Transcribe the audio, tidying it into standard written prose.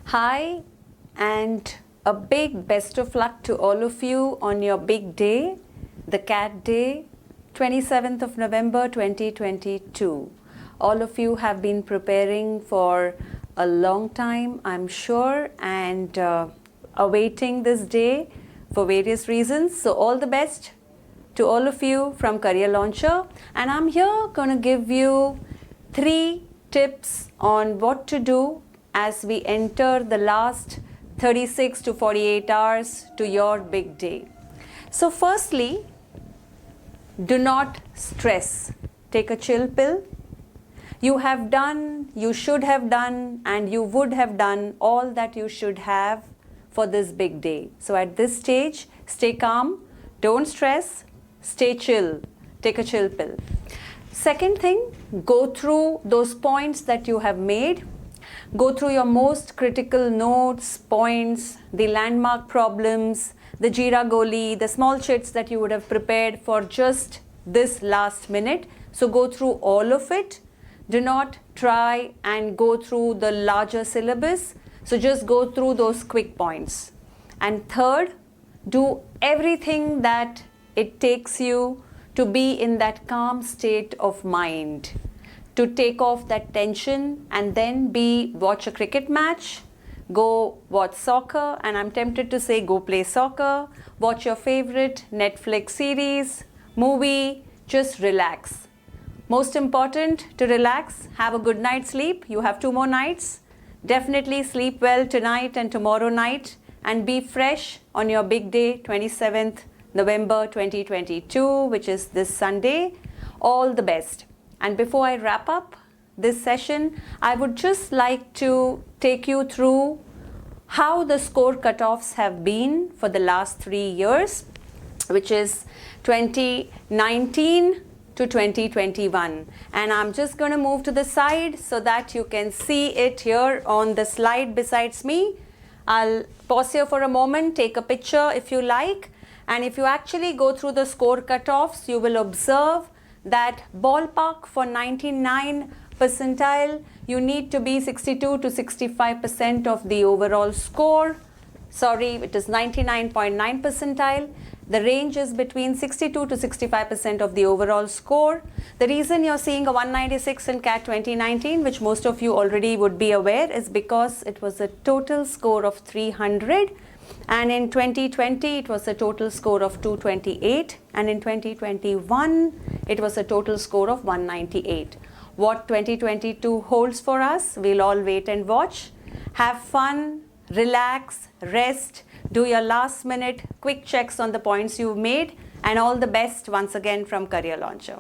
Hi, and a big best of luck to all of you on your big day, the Cat Day, 27th of November 2022. All of you have been preparing for a long time, I'm sure, and awaiting this day for various reasons. So all the best to all of you from Career Launcher. And I'm here going to give you 3 tips on what to do as we enter the last 36 to 48 hours to your big day. So firstly, do not stress. Take a chill pill. You have done, you should have done, and you would have done all that you should have for this big day. So at this stage, stay calm, don't stress, stay chill, take a chill pill. Second thing, go through those points that you have made. Go through your most critical notes, points, the landmark problems, the Jira Goli, the small chits that you would have prepared for just this last minute. So go through all of it. Do not try and go through the larger syllabus. So just go through those quick points. And third, do everything that it takes you to be in that calm state of mind, to take off that tension and then watch a cricket match, go watch soccer, and I'm tempted to say go play soccer, watch your favorite Netflix series, movie, just relax. Most important to relax, have a good night's sleep. You have 2 more nights. Definitely sleep well tonight and tomorrow night and be fresh on your big day, 27th November 2022, which is this Sunday. All the best. And before I wrap up this session, I would just like to take you through how the score cutoffs have been for the last 3 years, which is 2019 to 2021. And I'm just going to move to the side so that you can see it here on the slide besides me. I'll pause here for a moment, take a picture if you like. And if you actually go through the score cutoffs, you will observe that ballpark for 99 percentile, you need to be 62 to 65% of the overall score. Sorry, it is 99.9 percentile. The range is between 62 to 65% of the overall score. The reason you're seeing a 196 in CAT 2019, which most of you already would be aware, is because it was a total score of 300. And in 2020, it was a total score of 228. And in 2021, it was a total score of 198. What 2022 holds for us, we'll all wait and watch. Have fun, relax, rest, do your last minute quick checks on the points you've made, and all the best once again from Career Launcher.